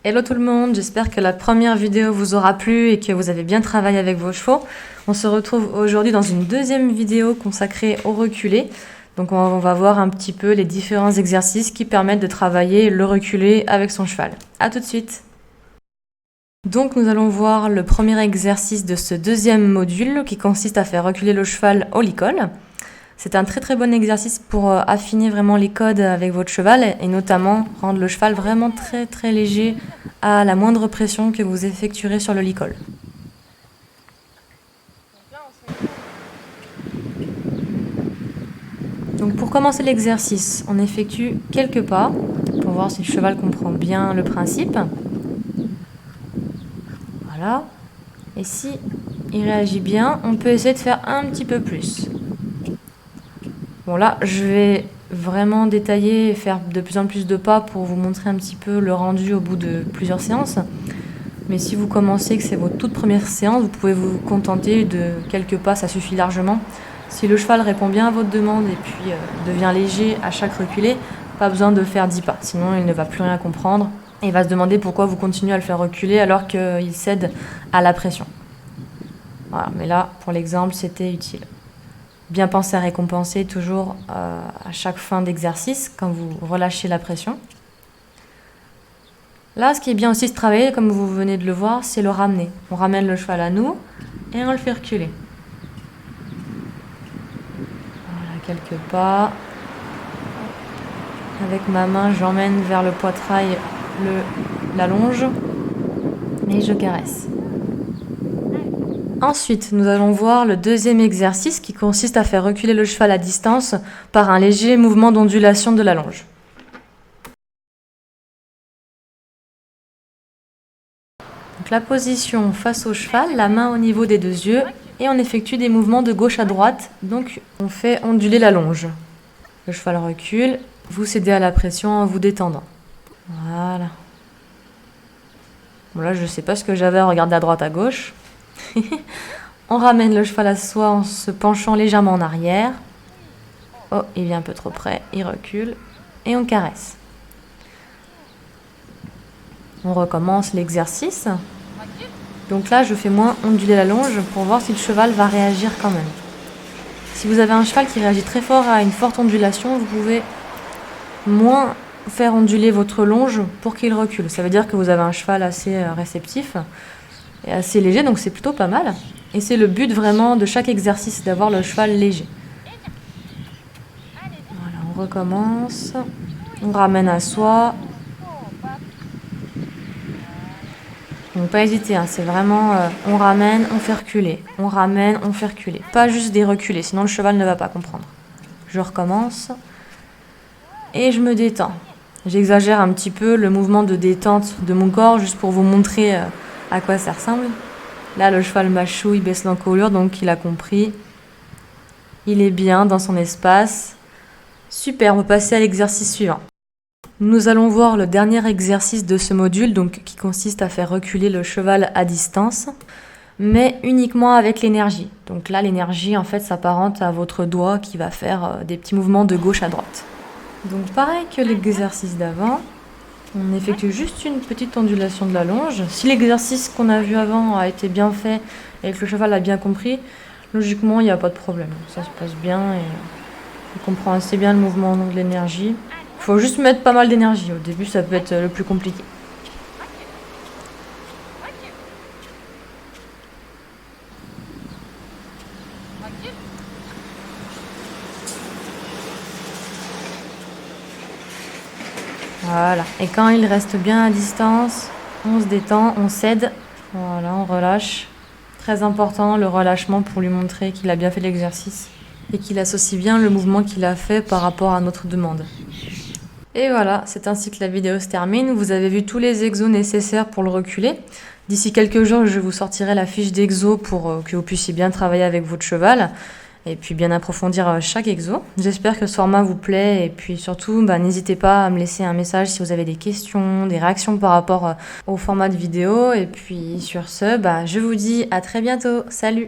Hello tout le monde, j'espère que la première vidéo vous aura plu et que vous avez bien travaillé avec vos chevaux. On se retrouve aujourd'hui dans une deuxième vidéo consacrée au reculé. Donc on va voir un petit peu les différents exercices qui permettent de travailler le reculé avec son cheval. A tout de suite. Donc nous allons voir le premier exercice de ce deuxième module qui consiste à faire reculer le cheval au licol. C'est un très très bon exercice pour affiner vraiment les codes avec votre cheval et notamment rendre le cheval vraiment très très léger à la moindre pression que vous effectuerez sur le licol. Donc pour commencer l'exercice, on effectue quelques pas pour voir si le cheval comprend bien le principe. Voilà. Et si il réagit bien, on peut essayer de faire un petit peu plus. Bon là, je vais vraiment détailler et faire de plus en plus de pas pour vous montrer un petit peu le rendu au bout de plusieurs séances. Mais si vous commencez, que c'est votre toute première séance, vous pouvez vous contenter de quelques pas, ça suffit largement. Si le cheval répond bien à votre demande et puis devient léger à chaque reculé, pas besoin de faire 10 pas, sinon il ne va plus rien comprendre et il va se demander pourquoi vous continuez à le faire reculer alors qu'il cède à la pression. Voilà, mais là, pour l'exemple, c'était utile. Bien penser à récompenser toujours à chaque fin d'exercice quand vous relâchez la pression. Là, ce qui est bien aussi de travailler, comme vous venez de le voir, c'est le ramener. On ramène le cheval à nous et on le fait reculer. Voilà, quelques pas. Avec ma main, j'emmène vers le poitrail la longe et je caresse. Ensuite, nous allons voir le deuxième exercice qui consiste à faire reculer le cheval à distance par un léger mouvement d'ondulation de la longe. Donc, la position face au cheval, la main au niveau des deux yeux et on effectue des mouvements de gauche à droite. Donc on fait onduler la longe. Le cheval recule, vous cédez à la pression en vous détendant. Voilà. Bon là, je ne sais pas ce que j'avais à regarder à droite à gauche. On ramène le cheval à soi en se penchant légèrement en arrière. Oh, il vient un peu trop près, il recule et on caresse. On recommence l'exercice. Donc là, je fais moins onduler la longe pour voir si le cheval va réagir quand même. Si vous avez un cheval qui réagit très fort à une forte ondulation, vous pouvez moins faire onduler votre longe pour qu'il recule. Ça veut dire que vous avez un cheval assez réceptif et assez léger, donc c'est plutôt pas mal. Et c'est le but vraiment de chaque exercice, d'avoir le cheval léger. Voilà, on recommence. On ramène à soi. Donc pas hésiter, hein, c'est vraiment on ramène, on fait reculer. On ramène, on fait reculer. Pas juste des reculés, sinon le cheval ne va pas comprendre. Je recommence. Et je me détends. J'exagère un petit peu le mouvement de détente de mon corps, juste pour vous montrer à quoi ça ressemble. Là, le cheval mâchouille, baisse l'encolure, donc il a compris. Il est bien dans son espace. Super, on va passer à l'exercice suivant. Nous allons voir le dernier exercice de ce module, donc qui consiste à faire reculer le cheval à distance, mais uniquement avec l'énergie. Donc là, l'énergie, en fait, s'apparente à votre doigt qui va faire des petits mouvements de gauche à droite. Donc pareil que l'exercice d'avant, on effectue juste une petite ondulation de la longe. Si l'exercice qu'on a vu avant a été bien fait et que le cheval a bien compris, logiquement il n'y a pas de problème. Ça se passe bien et il comprend assez bien le mouvement de l'énergie. Il faut juste mettre pas mal d'énergie. Au début ça peut être le plus compliqué. Voilà. Et quand il reste bien à distance, on se détend, on cède. Voilà, on relâche. Très important, le relâchement pour lui montrer qu'il a bien fait l'exercice et qu'il associe bien le mouvement qu'il a fait par rapport à notre demande. Et voilà, c'est ainsi que la vidéo se termine. Vous avez vu tous les exos nécessaires pour le reculer. D'ici quelques jours, je vous sortirai la fiche d'exo pour que vous puissiez bien travailler avec votre cheval et puis bien approfondir chaque exo. J'espère que ce format vous plaît et puis surtout, n'hésitez pas à me laisser un message si vous avez des questions, des réactions par rapport au format de vidéo. Et puis sur ce, je vous dis à très bientôt. Salut!